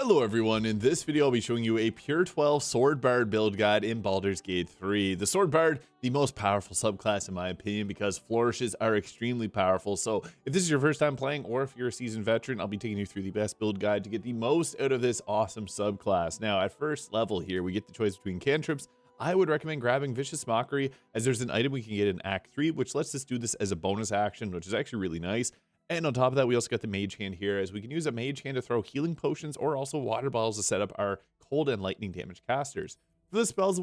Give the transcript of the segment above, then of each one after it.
Hello everyone, in this video I'll be showing you a pure 12 Sword Bard build guide in Baldur's Gate 3. The Sword Bard, the most powerful subclass in my opinion because flourishes are extremely powerful. So if this is your first time playing or if you're a seasoned veteran, I'll be taking you through the best build guide to get the most out of this awesome subclass. Now at first level here, we get the choice between cantrips. I would recommend grabbing Vicious Mockery as there's an item we can get in Act 3 which lets us do this as a bonus action, which is actually really nice. And on top of that, we also got the Mage Hand here, as we can use a Mage Hand to throw healing potions or also water bottles to set up our cold and lightning damage casters. For the spells that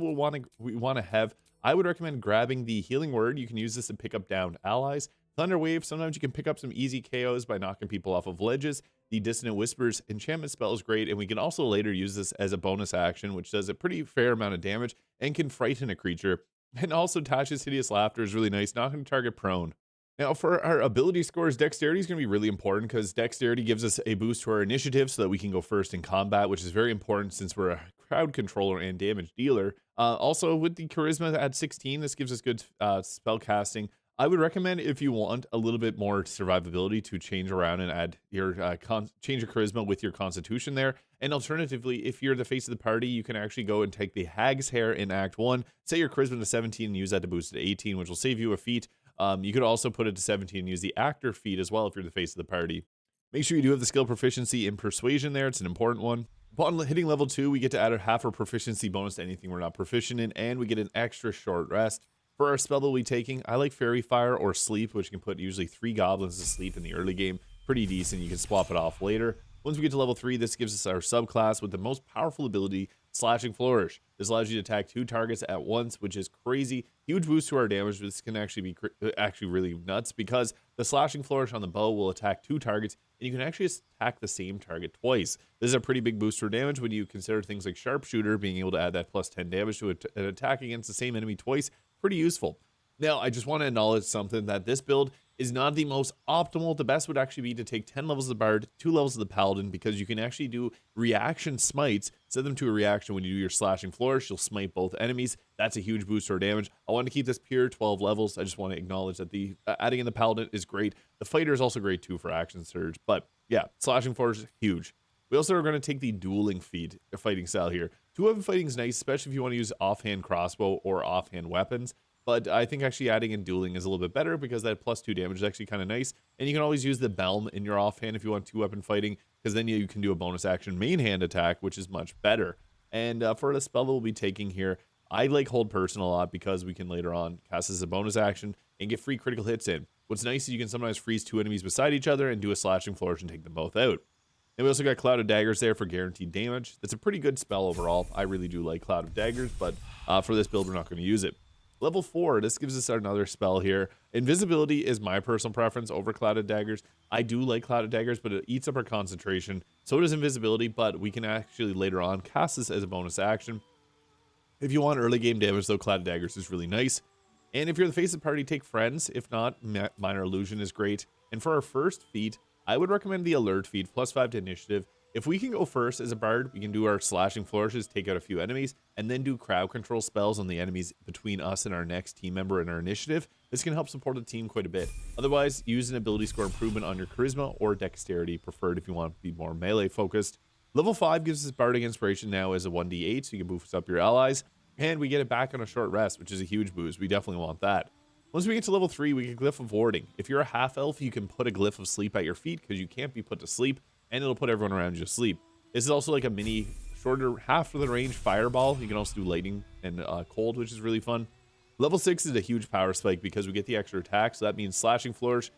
we want to have, I would recommend grabbing the Healing Word. You can use this to pick up downed allies. Thunder Wave, sometimes you can pick up some easy KOs by knocking people off of ledges. The Dissonant Whispers enchantment spell is great, and we can also later use this as a bonus action, which does a pretty fair amount of damage and can frighten a creature. And also Tasha's Hideous Laughter is really nice, knocking a target prone. Now for our ability scores, Dexterity is going to be really important because Dexterity gives us a boost to our initiative so that we can go first in combat, which is very important since we're a crowd controller and damage dealer. Also with the Charisma at 16, this gives us good spell casting. I would recommend if you want a little bit more survivability to change around and add your change your Charisma with your Constitution there. And alternatively, if you're the face of the party, you can actually go and take the Hag's Hair in Act 1, set your Charisma to 17 and use that to boost it to 18, which will save you a feat. You could also put it to 17 and use the Actor feat as well if you're the face of the party. Make sure you do have the skill Proficiency in Persuasion there. It's an important one. Upon hitting level 2, we get to add a half our proficiency bonus to anything we're not proficient in, and we get an extra short rest. For our spell that we'll be taking, I like Fairy Fire or Sleep, which can put usually 3 goblins to sleep in the early game. Pretty decent. You can swap it off later. Once we get to level 3, this gives us our subclass with the most powerful ability, Slashing Flourish. This allows you to attack 2 targets at once, which is crazy. Huge boost to our damage. This can actually be really nuts because the Slashing Flourish on the bow will attack 2 targets, and you can actually attack the same target twice. This is a pretty big boost for damage when you consider things like Sharpshooter, being able to add that plus 10 damage to an attack against the same enemy twice. Pretty useful. Now, I just want to acknowledge something, that this build is not the most optimal. The best would actually be to take 10 levels of the Bard, 2 levels of the Paladin, because you can actually do reaction smites, set them to a reaction when you do your Slashing Flourish. You'll smite both enemies. That's a huge boost for damage. I want to keep this pure 12 levels. I just want to acknowledge that the adding in the Paladin is great. The Fighter is also great too for Action Surge, but yeah, Slashing Flourish is huge. We also are going to take the Dueling feat, fighting style here. 2-weapon fighting is nice, especially if you want to use offhand crossbow or offhand weapons. But I think actually adding in Dueling is a little bit better because that plus 2 damage is actually kind of nice. And you can always use the Belm in your offhand if you want 2-weapon fighting, because then you can do a bonus action main hand attack, which is much better. And for the spell that we'll be taking here, I like Hold Person a lot because we can later on cast as a bonus action and get free critical hits in. What's nice is you can sometimes freeze 2 enemies beside each other and do a Slashing Flourish and take them both out. And we also got Cloud of Daggers there for guaranteed damage. That's a pretty good spell overall. I really do like Cloud of Daggers, but for this build, we're not going to use it. Level 4, this gives us another spell here. Invisibility is my personal preference over Cloud of Daggers. I do like Cloud of Daggers, but it eats up our concentration. So does Invisibility, but we can actually later on cast this as a bonus action. If you want early game damage, though, Cloud of Daggers is really nice. And if you're the face of the party, take Friends. If not, Minor Illusion is great. And for our first feat, I would recommend the Alert feat, plus 5 to initiative. If we can go first as a Bard, we can do our Slashing Flourishes, take out a few enemies, and then do crowd control spells on the enemies between us and our next team member in our initiative. This can help support the team quite a bit. Otherwise, use an ability score improvement on your Charisma or Dexterity, preferred if you want to be more melee focused. Level 5 gives us Bardic Inspiration now as a 1d8, so you can boost up your allies, and we get it back on a short rest, which is a huge boost. We definitely want that. Once we get to level 3, we get Glyph of Warding. If you're a half-elf, you can put a Glyph of Sleep at your feet because you can't be put to sleep, and it'll put everyone around you to sleep. This is also like a mini, shorter, half of the range fireball. You can also do lightning and cold, which is really fun. Level 6 is a huge power spike because we get the extra attack, so that means Slashing Flourish.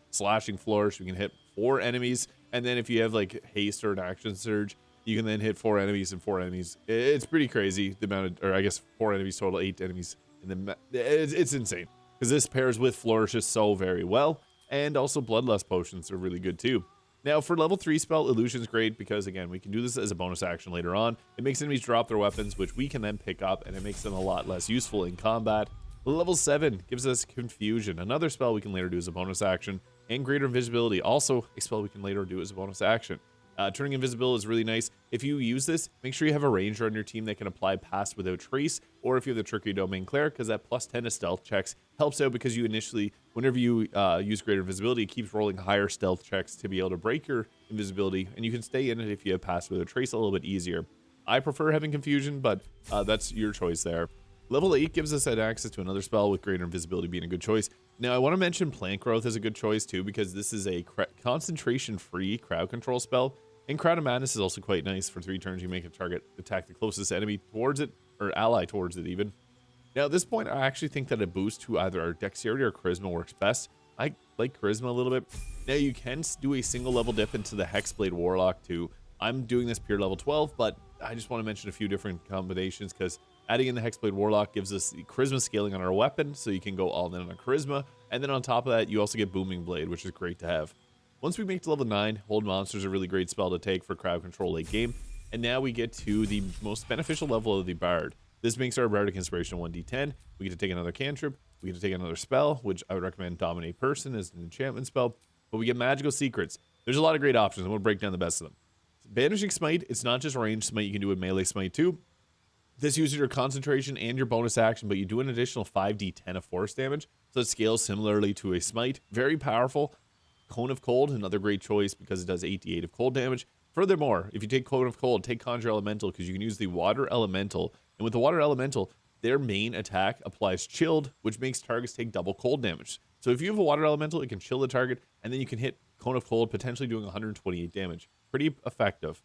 We can hit 4 enemies, and then if you have like haste or an action surge, you can then hit 4 enemies and 4 enemies. It's pretty crazy, the amount of, or I guess 4 enemies total, 8 enemies, and then it's insane because this pairs with Flourishes so very well, and also Bloodlust potions are really good too. Now, for level 3 spell, Illusion is great because, again, we can do this as a bonus action later on. It makes enemies drop their weapons, which we can then pick up, and it makes them a lot less useful in combat. Level 7 gives us Confusion, another spell we can later do as a bonus action, and Greater Invisibility, also a spell we can later do as a bonus action. Turning invisible is really nice. If you use this, make sure you have a ranger on your team that can apply pass without trace, or if you have the tricky domain cleric, because that +10 to stealth checks helps out because you initially, whenever you use greater invisibility, it keeps rolling higher stealth checks to be able to break your invisibility, and you can stay in it if you have pass without trace a little bit easier. I prefer having confusion, but that's your choice there. Level 8 gives us access to another spell with greater invisibility being a good choice. Now, I want to mention Plant Growth is a good choice too, because this is a concentration-free crowd control spell. And Crown of Madness is also quite nice. For 3 turns, you make a target attack the closest enemy towards it, or ally towards it even. Now, at this point, I actually think that a boost to either our Dexterity or Charisma works best. I like Charisma a little bit. Now, you can do a single level dip into the Hexblade Warlock too. I'm doing this pure level 12, but I just want to mention a few different combinations, because adding in the Hexblade Warlock gives us the Charisma scaling on our weapon, so you can go all in on a Charisma. And then on top of that, you also get Booming Blade, which is great to have. Once we make to level 9, Hold Monster is a really great spell to take for crowd control late game. And now we get to the most beneficial level of the Bard. This makes our Bardic Inspiration 1d10. We get to take another cantrip. We get to take another spell, which I would recommend Dominate Person as an enchantment spell. But we get Magical Secrets. There's a lot of great options. I'm going to break down the best of them. Banishing Smite, it's not just ranged Smite. You can do with Melee Smite too. This uses your concentration and your bonus action, but you do an additional 5d10 of force damage. So it scales similarly to a Smite. Very powerful. Cone of Cold, another great choice because it does 8d8 of cold damage. Furthermore, if you take Cone of Cold, take Conjure Elemental, because you can use the Water Elemental. And with the Water Elemental, their main attack applies Chilled, which makes targets take double cold damage. So if you have a Water Elemental, it can chill the target, and then you can hit Cone of Cold, potentially doing 128 damage. Pretty effective.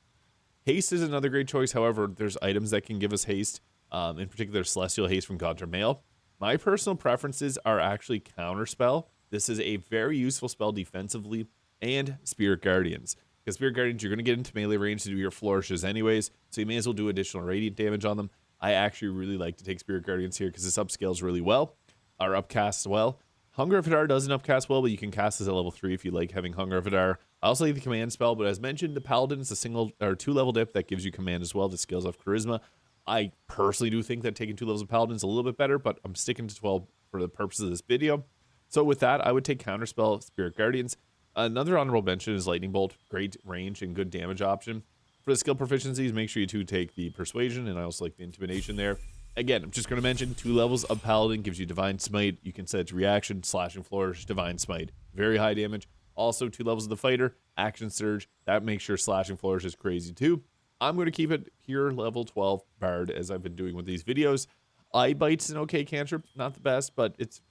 Haste is another great choice. However, there's items that can give us haste, in particular Celestial Haste from God's Mail. My personal preferences are actually Counterspell. This is a very useful spell defensively, and Spirit Guardians. Because Spirit Guardians, you're going to get into melee range to do your flourishes anyways, so you may as well do additional radiant damage on them. I actually really like to take Spirit Guardians here because this upscales really well, or upcasts well. Hunger of Hadar doesn't upcast well, but you can cast this at level 3 if you like having Hunger of Hadar. I also like the command spell, but as mentioned, the Paladin is a single or 2 level dip that gives you command as well that scales off Charisma. I personally do think that taking 2 levels of Paladin is a little bit better, but I'm sticking to 12 for the purposes of this video. So with that, I would take Counterspell, Spirit Guardians. Another honorable mention is Lightning Bolt. Great range and good damage option. For the skill proficiencies, make sure you too take the Persuasion, and I also like the Intimidation there. Again, I'm just going to mention 2 levels of Paladin gives you Divine Smite. You can set its reaction, Slashing Flourish, Divine Smite. Very high damage. Also, 2 levels of the Fighter, Action Surge. That makes sure Slashing Flourish is crazy too. I'm going to keep it pure level 12 Bard as I've been doing with these videos. Eye Bite's an okay cantrip. Not the best, but it's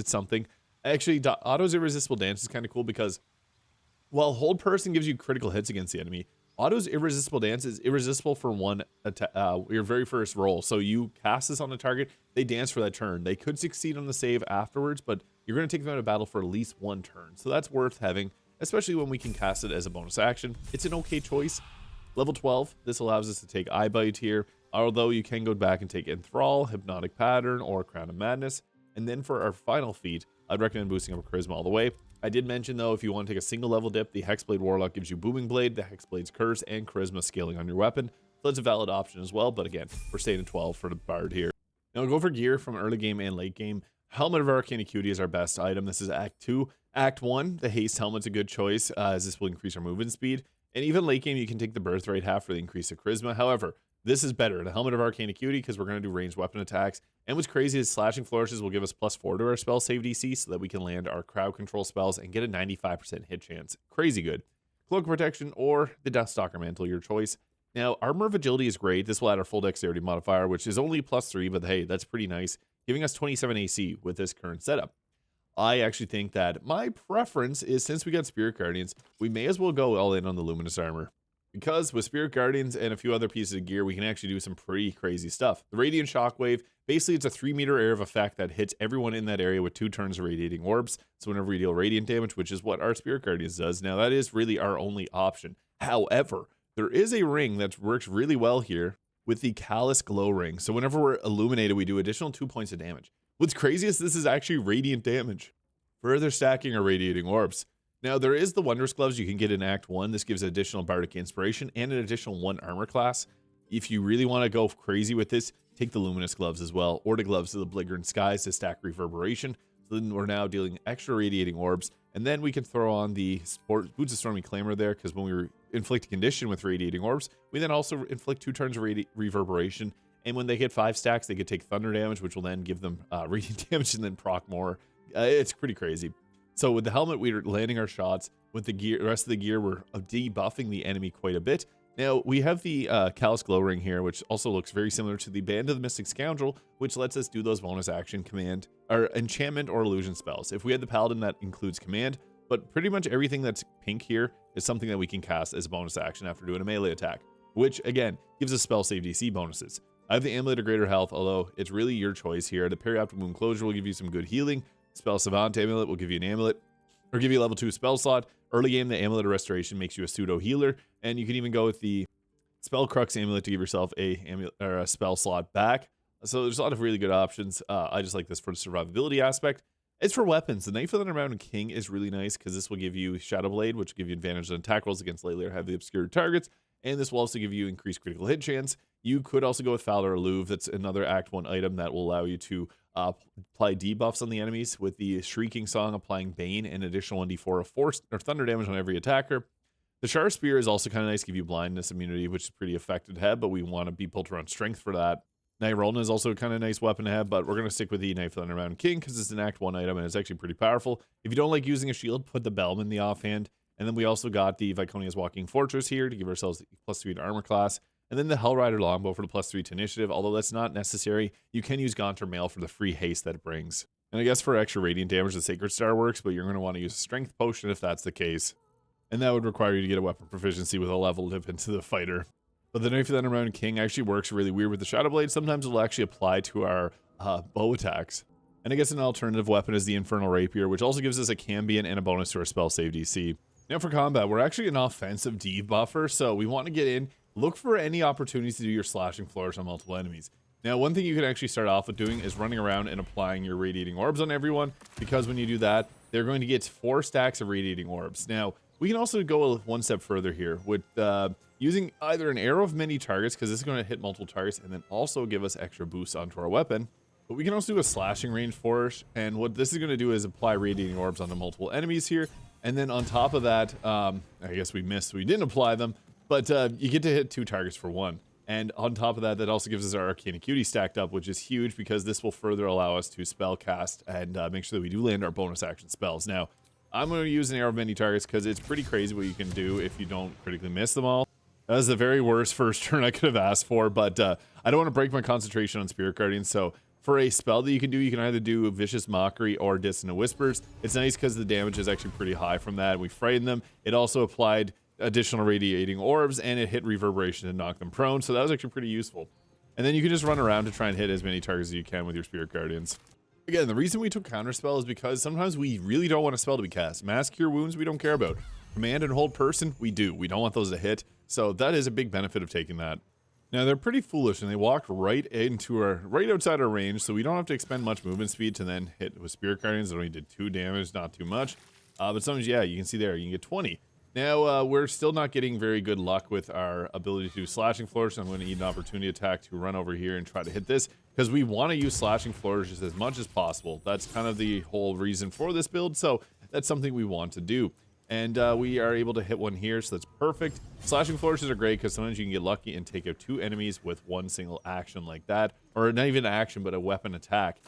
something. Actually, Otto's Irresistible Dance is kind of cool because while Hold Person gives you critical hits against the enemy, Otto's Irresistible Dance is irresistible for your very first roll. So you cast this on a target, they dance for that turn. They could succeed on the save afterwards, but you're going to take them out of battle for at least 1 turn. So that's worth having, especially when we can cast it as a bonus action. It's an okay choice. Level 12, this allows us to take Eye Bite here, although you can go back and take Enthrall, Hypnotic Pattern, or Crown of Madness. And then for our final feat, I'd recommend boosting up Charisma all the way. I did mention, though, if you want to take a single level dip, the Hexblade Warlock gives you Booming Blade, the Hexblade's Curse, and Charisma scaling on your weapon. So that's a valid option as well, but again, we're staying at 12 for the Bard here. Now we'll go for gear from early game and late game. Helmet of Arcane Acuity is our best item. This is Act 2. Act 1, the Haste Helmet's a good choice, as this will increase our movement speed. And even late game, you can take the Birthright half for the increase of Charisma. However, this is better, the Helmet of Arcane Acuity, because we're going to do ranged weapon attacks. And what's crazy is Slashing Flourishes will give us +4 to our spell save DC so that we can land our crowd control spells and get a 95% hit chance. Crazy good. Cloak Protection or the Deathstalker Mantle, your choice. Now, Armor of Agility is great. This will add our full Dexterity modifier, which is only +3, but hey, that's pretty nice, giving us 27 AC with this current setup. I actually think that my preference is, since we got Spirit Guardians, we may as well go all in on the Luminous Armor. Because with Spirit Guardians and a few other pieces of gear, we can actually do some pretty crazy stuff. The Radiant Shockwave, basically it's a 3-meter area of effect that hits everyone in that area with 2 turns of Radiating Orbs. So whenever we deal Radiant damage, which is what our Spirit Guardians does, now that is really our only option. However, there is a ring that works really well here with the Callous Glow Ring. So whenever we're illuminated, we do additional 2 points of damage. What's crazy is this is actually Radiant damage, further stacking our Radiating Orbs. Now, there is the Wondrous Gloves you can get in Act 1. This gives additional Bardic Inspiration and an additional 1 armor class. If you really want to go crazy with this, take the Luminous Gloves as well, or the Gloves of the Belligerent Skies to stack Reverberation. So then we're now dealing extra Radiating Orbs, and then we can throw on the Boots of Stormy Claimer there, because when we inflict a condition with Radiating Orbs, we then also inflict 2 turns of Reverberation. And when they hit 5 stacks, they could take thunder damage, which will then give them radiant damage and then proc more. It's pretty crazy. So with the helmet, we're landing our shots. With the rest of the gear, we're debuffing the enemy quite a bit. Now, we have the Callous Glow Ring here, which also looks very similar to the Band of the Mystic Scoundrel, which lets us do those bonus action command, or enchantment or illusion spells. If we had the Paladin, that includes command, but pretty much everything that's pink here is something that we can cast as a bonus action after doing a melee attack, which, again, gives us spell save DC bonuses. I have the Amulet of Greater Health, although it's really your choice here. The Perioptic Wound Closure will give you some good healing. Spell Savant Amulet will give you an amulet, or give you a level 2 spell slot. Early game, the Amulet of Restoration makes you a pseudo healer, and you can even go with the Spell Crux Amulet to give yourself a spell slot back. So there's a lot of really good options. I just like this for the survivability aspect. As for weapons, the Knife of the Underground King is really nice because this will give you Shadow Blade, which will give you advantage on attack rolls against lightly or heavily obscured targets, and this will also give you increased critical hit chance. You could also go with Fowler Alluve. That's another Act 1 item that will allow you to apply debuffs on the enemies, with the Shrieking Song applying Bane and additional 1d4 of force or thunder damage on every attacker. The Sharp Spear is also kind of nice, give you blindness immunity, which is pretty effective to have, but we want to be built around strength for that. Knight Rolna is also a kind of nice weapon to have, but we're going to stick with the Knife of the Underground King because it's an Act 1 item and it's actually pretty powerful. If you don't like using a shield, put the Bellman in the offhand. And then we also got the Viconia's Walking Fortress here to give ourselves +3 to armor class. And then the Hellrider Longbow for the +3 to initiative, although that's not necessary. You can use Gaunter Mail for the free haste that it brings. And I guess for extra radiant damage, the Sacred Star works, but you're going to want to use a Strength Potion if that's the case. And that would require you to get a weapon proficiency with a level dip into the fighter. But the Knife of the Underground King actually works really weird with the Shadow Blade. Sometimes it'll actually apply to our bow attacks. And I guess an alternative weapon is the Infernal Rapier, which also gives us a Cambion and a bonus to our spell save DC. Now for combat, we're actually an offensive debuffer, so we want to get in, look for any opportunities to do your Slashing Flourish on multiple enemies. Now, one thing you can actually start off with doing is running around and applying your Radiating Orbs on everyone, because when you do that, they're going to get 4 stacks of Radiating Orbs. Now, we can also go one step further here with using either an Arrow of Many Targets, because this is going to hit multiple targets, and then also give us extra boosts onto our weapon. But we can also do a Slashing Range Flourish, and what this is going to do is apply Radiating Orbs onto multiple enemies here. And then on top of that, I guess we didn't apply them, but you get to hit 2 targets for 1. And on top of that, that also gives us our Arcane Acuity stacked up, which is huge because this will further allow us to spell cast and make sure that we do land our bonus action spells. Now, I'm going to use an Arrow of Many Targets because it's pretty crazy what you can do if you don't critically miss them all. That was the very worst first turn I could have asked for, but I don't want to break my concentration on Spirit Guardian, so for a spell that you can do, you can either do Vicious Mockery or Dissonant Whispers. It's nice because the damage is actually pretty high from that. We frightened them. It also applied additional Radiating Orbs, and it hit Reverberation and knocked them prone, so that was actually pretty useful. And then you can just run around to try and hit as many targets as you can with your Spirit Guardians. Again, the reason we took Counterspell is because sometimes we really don't want a spell to be cast. Mass Cure Wounds, we don't care about. Command and Hold Person, we do. We don't want those to hit, so that is a big benefit of taking that. Now, they're pretty foolish, and they walked right outside our range, so we don't have to expend much movement speed to then hit with Spirit Guardians. It only did 2 damage, not too much. But sometimes, yeah, you can see there, you can get 20. Now, we're still not getting very good luck with our ability to do Slashing Flourish. I'm going to need an opportunity attack to run over here and try to hit this, because we want to use Slashing Flourishes as much as possible. That's kind of the whole reason for this build, so that's something we want to do. And we are able to hit one here, so that's perfect. Slashing Flourishes are great because sometimes you can get lucky and take out 2 enemies with one single action like that. Or not even an action, but a weapon attack.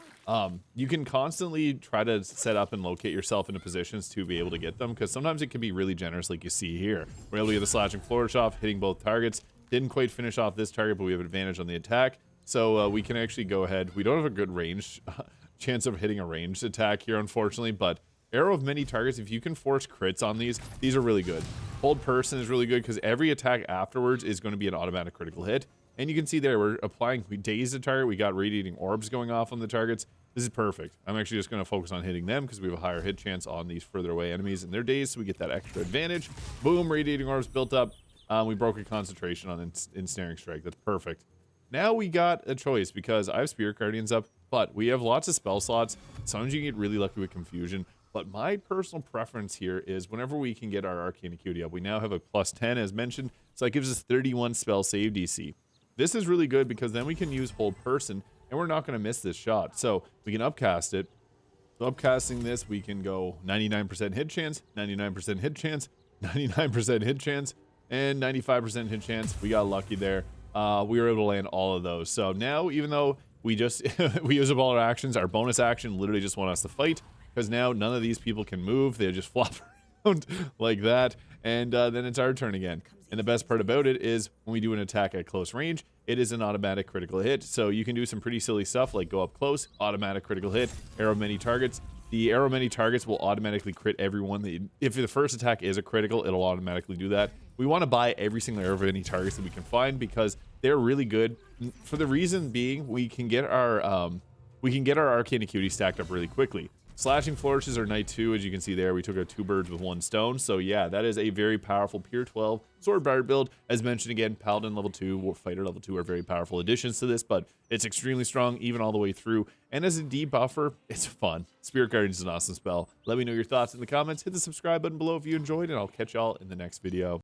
You can constantly try to set up and locate yourself into positions to be able to get them, because sometimes it can be really generous like you see here. We're able to get the Slashing Flourish off, hitting both targets. Didn't quite finish off this target, but we have advantage on the attack. So we can actually go ahead. We don't have a good range chance of hitting a ranged attack here, unfortunately, but Arrow of Many Targets, if you can force crits on these are really good. Hold Person is really good because every attack afterwards is going to be an automatic critical hit. And you can see there, we're applying, we dazed the target, we got Radiating Orbs going off on the targets. This is perfect. I'm actually just going to focus on hitting them because we have a higher hit chance on these further away enemies and their dazed, so we get that extra advantage. Boom, Radiating Orbs built up. We broke a concentration on Ensnaring Strike. That's perfect. Now we got a choice because I have Spirit Guardians up, but we have lots of spell slots. Sometimes you can get really lucky with Confusion. But my personal preference here is whenever we can get our Arcane Acuity up, we now have a +10 as mentioned, so that gives us 31 spell save DC. This is really good because then we can use Hold Person, and we're not going to miss this shot. So we can upcast it. So upcasting this, we can go 99% hit chance, 99% hit chance, 99% hit chance, and 95% hit chance. We got lucky there. We were able to land all of those. So now, even though we just we use up all our actions, our bonus action literally just want us to fight, because now none of these people can move. They just flop around like that, and then it's our turn again. And the best part about it is when we do an attack at close range, it is an automatic critical hit. So you can do some pretty silly stuff like go up close, automatic critical hit, arrow many targets. The arrow many targets will automatically crit everyone. If the first attack is a critical, it'll automatically do that. We want to buy every single arrow many targets that we can find because they're really good. For the reason being, we can get our arcane acuity stacked up really quickly. Slashing flourishes are night 2, as you can see there. We took out 2 birds with 1 stone. So yeah, that is a very powerful Pier 12 Sword Bard build. As mentioned again, Paladin level 2, or Fighter level 2 are very powerful additions to this, but it's extremely strong even all the way through. And as a debuffer, it's fun. Spirit Guardian is an awesome spell. Let me know your thoughts in the comments. Hit the subscribe button below if you enjoyed, and I'll catch y'all in the next video.